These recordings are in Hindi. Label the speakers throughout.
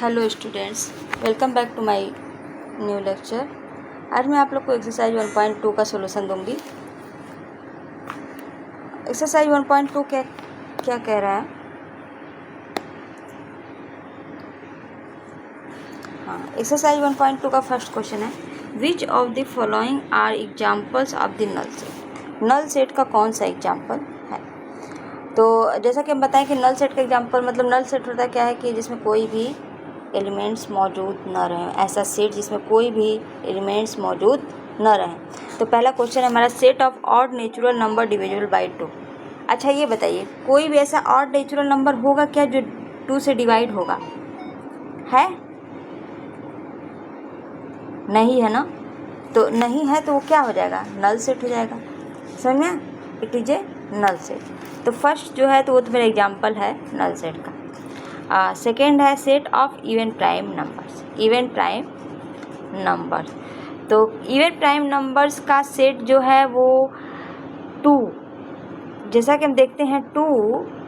Speaker 1: Hello students, welcome back to my new lecture. आज मैं आप लोग को एक्सरसाइज 1.2 का सॉल्यूशन दूंगी। एक्सरसाइज 1.2 क्या कह रहा है? एक्सरसाइज 1.2 का फर्स्ट क्वेश्चन है, which of the following are examples of the null set. Null set का कौन सा एग्जाम्पल है? तो जैसा कि हम बताएं कि नल सेट का एग्जाम्पल मतलब नल सेट होता क्या है कि जिसमें कोई भी एलिमेंट्स मौजूद न रहें, ऐसा सेट जिसमें कोई भी एलिमेंट्स मौजूद न रहें। तो पहला क्वेश्चन है हमारा, set of odd natural number divisible by 2। अच्छा ये बताइए, कोई भी ऐसा ऑड नेचुरल नंबर होगा क्या जो 2 से डिवाइड होगा? है? नहीं है ना? तो नहीं है तो वो क्या हो जाएगा? नल सेट हो जाएगा। समझ में? It is a null set. तो फर्स्ट जो है तो वो तो मेरा एग्जाम्पल है नल सेट का। सेकेंड है set of even prime numbers. Even prime number, तो इवन प्राइम नंबर्स का सेट जो है वो 2, जैसा कि हम देखते हैं 2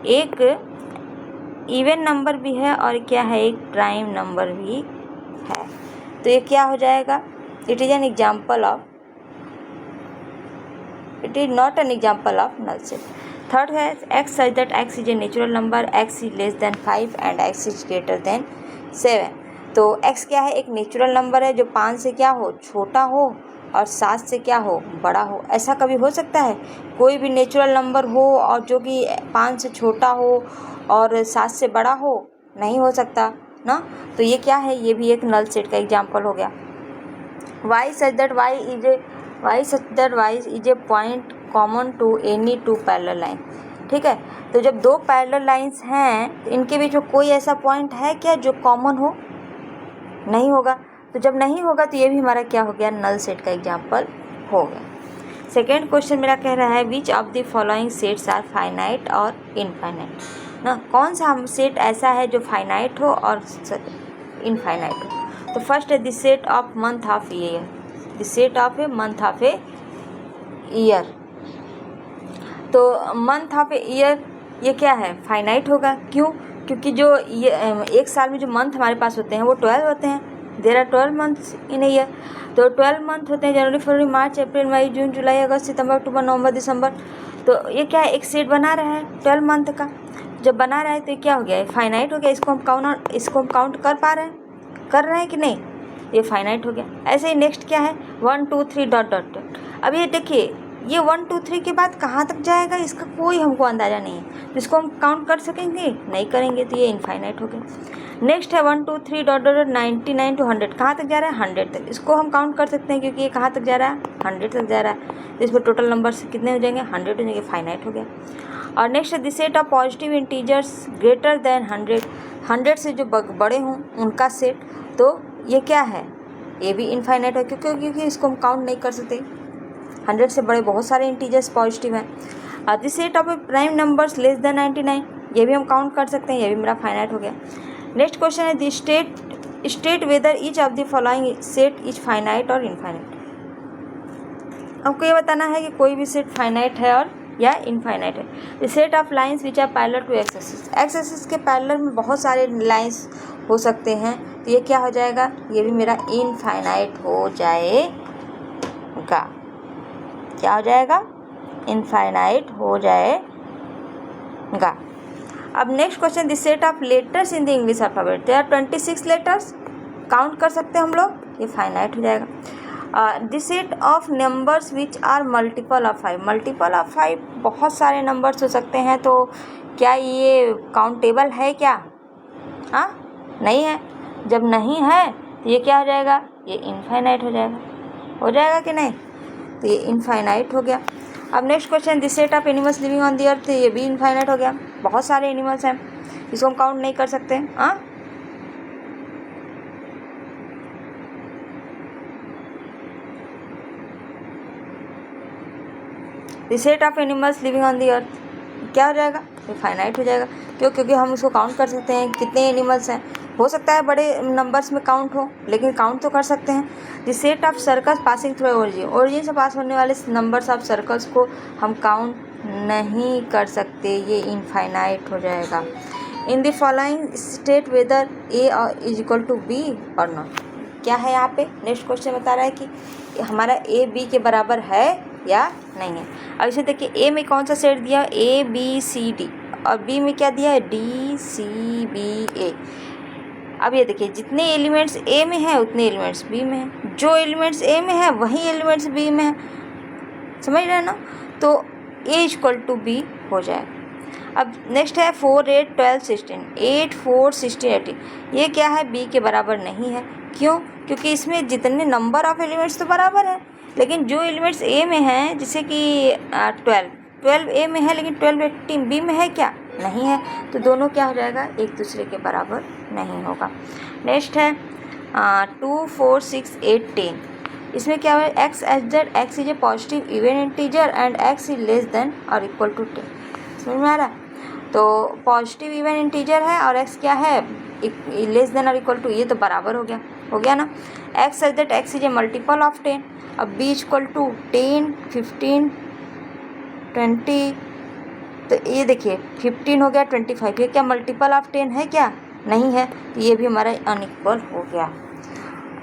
Speaker 1: एक इवन नंबर भी है और क्या है, एक प्राइम नंबर भी है। तो ये क्या हो जाएगा? It is an example of, it is not an example of null set. Third है x such that x is a natural number, x is less than 5 and x is greater than 7। तो x क्या है? एक नेचुरल नंबर है जो 5 से क्या हो, छोटा हो और 7 से क्या हो, बड़ा हो। ऐसा कभी हो सकता है? कोई भी नेचुरल नंबर हो और जो कि 5 से छोटा हो और 7 से बड़ा हो? नहीं हो सकता ना। तो ये क्या है? ये भी एक नल सेट का एग्जाम्पल हो गया। y such that y is a point common to any 2 parallel line. ठीक है, तो जब 2 पैरेलल लाइंस हैं तो इनके बीच में कोई ऐसा पॉइंट है क्या जो कॉमन हो? नहीं होगा। तो जब नहीं होगा तो ये भी हमारा क्या हो गया? नल सेट का एग्जाम्पल हो गया। सेकेंड क्वेश्चन मेरा कह रहा है, which of the following sets are finite और इनफाइनाइट ना। कौन सा हम सेट ऐसा है जो फाइनाइट हो और इनफाइनाइट हो? तो फर्स्ट है the set of month of year. The set of a month of A year. तो मंथ ऑफ ए ईयर ये क्या है? फाइनाइट होगा। क्यों? क्योंकि जो ये एक साल में जो मंथ हमारे पास होते हैं वो 12 होते हैं। There are 12 months in a year. तो 12 मंथ होते हैं, जनवरी, फरवरी, मार्च, अप्रैल, मई, जून, जुलाई, अगस्त, सितंबर, अक्टूबर, नवंबर, दिसंबर। तो ये क्या है? एक सेट बना रहा है 12 मंथ का। जब बना रहा है तो ये क्या हो गया? फाइनाइट हो गया। इसको हम काउंट कर पा रहे हैं? कर रहे हैं कि नहीं? ये फाइनाइट हो गया। ऐसे ही नेक्स्ट क्या है? 1 2 3 डॉट डॉट डॉट। अब ये देखिए, ये 1 2 3 के बाद कहाँ तक जाएगा इसका कोई हमको अंदाज़ा नहीं है। तो इसको हम काउंट कर सकेंगे? नहीं करेंगे, तो ये इनफाइनाइट हो गया। नेक्स्ट है 1 2 3 डॉट डॉट 99 to 100। कहाँ तक जा रहा है? 100 तक। इसको हम काउंट कर सकते हैं क्योंकि ये कहाँ तक जा रहा है? 100 तक जा रहा है। तो इसमें टोटल नंबर कितने हो जाएंगे? 100 हो जाएंगे। फाइनाइट हो गया। और नेक्स्ट है the set of positive integers greater than 100। 100 से जो बड़े हों उनका सेट। तो ये क्या है? ये भी इनफाइनाइट है क्योंकि इसको हम काउंट नहीं कर सकते। 100 से बड़े बहुत सारे इंटीजर्स पॉजिटिव हैं। The set of A prime numbers less than 99, ये भी हम काउंट कर सकते हैं। ये भी मेरा फाइनाइट हो गया। नेक्स्ट क्वेश्चन है the state whether each of the following set is finite और इनफाइनाइट। हमको ये बताना है कि कोई भी सेट फाइनाइट है और या इनफाइनाइट है। The set of lines which are parallel to X axis. X axis के पैरेलल में बहुत सारे लाइन्स हो सकते हैं, तो ये क्या हो जाएगा? ये भी मेरा इनफाइनाइट हो जाएगा। क्या हो जाएगा? इनफाइनाइट हो जाएगा। अब next question, the set of letters in the English alphabet. There are 26 letters. Count कर सकते हैं हम लोग, ये फाइनाइट हो जाएगा। The set of numbers which are multiple of 5। Multiple of 5 बहुत सारे नंबर्स हो सकते हैं, तो क्या ये काउंटेबल है क्या? हाँ, नहीं है। जब नहीं है तो ये क्या हो जाएगा? ये इनफाइनाइट हो जाएगा। हो जाएगा कि नहीं? तो ये इनफाइनाइट हो गया। अब next question, the set of animals living on the earth. ये भी इनफाइनाइट हो गया। बहुत सारे एनिमल्स हैं, इसको हम काउंट नहीं कर सकते। हाँ, the set of animals living on the earth क्या हो जाएगा? ये फाइनाइट हो जाएगा। क्योंकि हम इसको काउंट कर सकते हैं कितने एनिमल्स हैं। हो सकता है बड़े नंबर्स में काउंट हो, लेकिन काउंट तो कर सकते हैं। The set of circles passing through origin. Origin से पास होने वाले नंबर्स ऑफ सर्कल्स को हम काउंट नहीं कर सकते, ये इनफाइनाइट हो जाएगा। In the following state whether A is equal to B और नॉट। क्या है यहाँ पे नेक्स्ट क्वेश्चन बता रहा है कि हमारा ए बी के बराबर है या नहीं है। अब इसे देखिए, ए में कौन सा सेट दिया, ए बी सी डी, और बी में क्या दिया है, डी सी बी ए। अब ये देखिए, जितने एलिमेंट्स ए में है उतने एलिमेंट्स बी में है, जो एलिमेंट्स ए में है वही एलिमेंट्स बी में है, समझ रहे हैं ना। तो ए इक्वल टू बी हो जाएगा। अब नेक्स्ट है 4 8 12 16, 8 4 16 18। ये क्या है, बी के बराबर नहीं है। क्यों? क्योंकि इसमें जितने नंबर ऑफ एलिमेंट्स तो बराबर है, लेकिन जो एलिमेंट्स ए में हैं, जैसे कि 12 ए में है, लेकिन 12 18 बी में है क्या, नहीं है। तो दोनों क्या हो जाएगा, एक दूसरे के बराबर नहीं होगा। नेक्स्ट है 2 4 6 8 10। इसमें क्या है, X H Z, X is A positive even integer and x is less than और इक्वल टू 10। समझ में आ रहा है। तो पॉजिटिव इवन इंटीजर है और एक्स क्या है, लेस देन और इक्वल टू, ये तो बराबर हो गया ना। X H Z, X is A multiple of 10। अब बी इक्वल टू 10 15 20। तो ये देखिए 15 हो गया, 25, ये क्या मल्टीपल ऑफ 10 है क्या, नहीं है। तो ये भी हमारा अनइक्वल हो गया।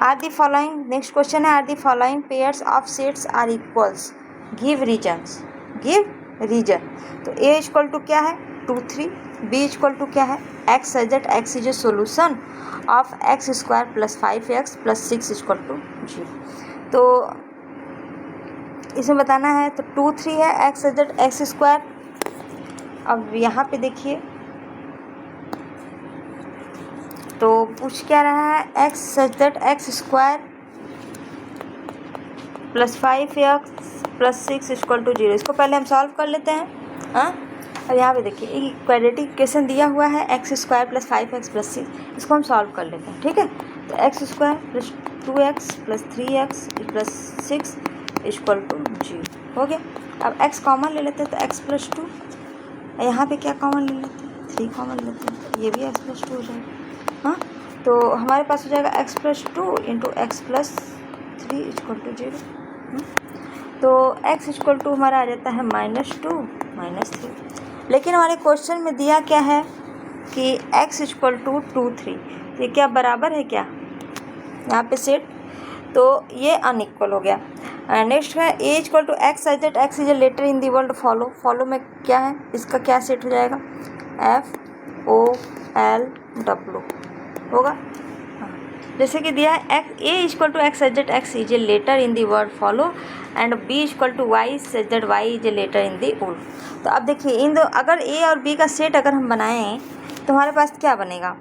Speaker 1: Are the following, next question है, are the following pairs of sets are equals, give reasons, give reason. तो ए इक्वल टू क्या है 2 3, बी इक्वल टू क्या है X H Z, X is a solution of X square plus 5x plus 6 equal to 0। तो इसमें बताना है, तो 2 3 है X H Z X square. अब यहाँ पे देखिए, तो पूछ क्या रहा है, X H Z X square plus 5x plus 6 equal to 0। इसको पहले हम सॉल्व कर लेते हैं। हाँ, अब यहाँ पे देखिए एक क्वाड्रेटिक इक्वेशन दिया हुआ है, x square plus 5x plus 6, इसको हम सॉल्व कर लेते हैं, ठीक है। तो X square plus 2x plus 3x plus 6 equal to 0 हो गया। अब x कॉमन ले लेते हैं, तो x प्लस 2, यहाँ पे क्या कॉमन ले लेते हैं, 3 कॉमन लेते हैं, ये भी x प्लस 2 हो जाएगा। हाँ, तो हमारे पास हो जाएगा x plus 2 into X plus 3 equal to 0। तो x इक्वल टू हमारा आ जाता है -2 -3। लेकिन हमारे क्वेश्चन में दिया क्या है कि x इक्वल टू 2 3, ये क्या बराबर है क्या यहाँ पे सेट, तो ये अनइक्वल हो गया। नेक्स्ट है A equal to X H Z, X is a letter in the world follow. Follow में क्या है, इसका क्या सेट हो जाएगा, FOLW होगा। जैसे कि दिया है X A equal to X H Z, X is a letter in the word follow and B equal to Y H Z, Y is a letter in the wolf. तो अब देखिए इन दो, अगर ए और बी का सेट अगर हम बनाएं तो हमारे पास क्या बनेगा,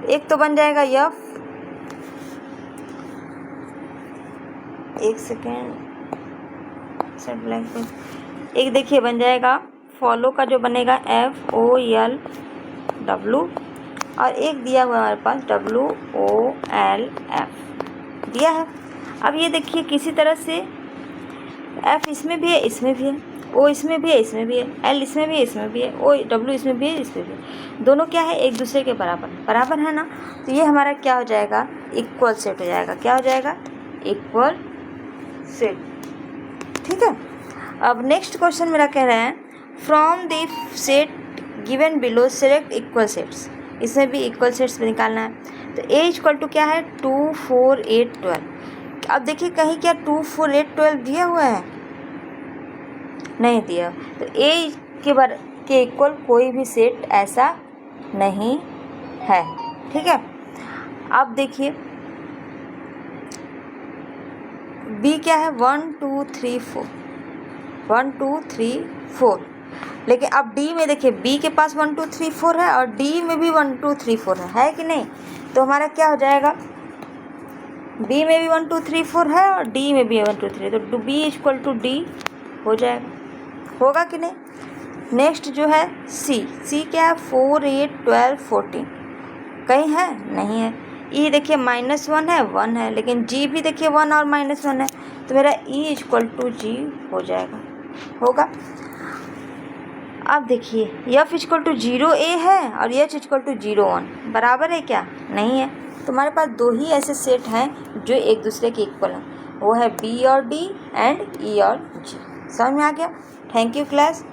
Speaker 1: एक तो बन जाएगा एफ, एक सेकेंड सेट ब्लैंक पे, एक देखिए बन जाएगा फॉलो का जो बनेगा FOLW, और एक दिया हुआ हमारे पास WOLF दिया है। अब ये देखिए किसी तरह से F इसमें भी है, इसमें भी है, O इसमें भी है, इसमें भी है, L इसमें भी है, इसमें भी है, W इसमें भी है, इसमें भी है, दोनों क्या है एक दूसरे के बराबर है ना। तो ये हमारा क्या हो जाएगा, इक्वल सेट हो जाएगा। क्या हो जाएगा, इक्वल सेट, ठीक है। अब नेक्स्ट क्वेश्चन मेरा कह रहे हैं, from the set given below select equal sets. इसमें भी इक्वल सेट्स निकालना है। तो ए इक्वल टू क्या है 2 4 8 12। अब देखिए कहीं क्या 2 4 8 12 दिया हुआ है, नहीं दिया। तो ए के इक्वल कोई भी सेट ऐसा नहीं है, ठीक है। अब देखिए बी क्या है 1 2 3 4, 1 2 3 4। लेकिन अब डी में देखिए बी के पास 1 2 3 4 है और डी में भी 1 2 3 4 है कि नहीं। तो हमारा क्या हो जाएगा, बी में भी 1 2 3 4 है और डी में भी 1 2 3, तो बी इक्वल टू डी हो जाएगा, होगा कि नहीं। नेक्स्ट जो है सी क्या है 4 8 12 14, कहीं है नहीं है। ई देखिए -1 है 1 है, लेकिन जी भी देखिए 1 और -1 है, तो मेरा ई इक्वल टू जी हो जाएगा, होगा। अब देखिए एफ इक्वल टू 0 ए है और एच इक्वल टू 0 1 बराबर है क्या, नहीं है। तो हमारे पास दो ही ऐसे सेट हैं जो एक दूसरे के इक्वल हैं, वो है बी और डी एंड ई और जी। समझ में आ गया। Thank you class.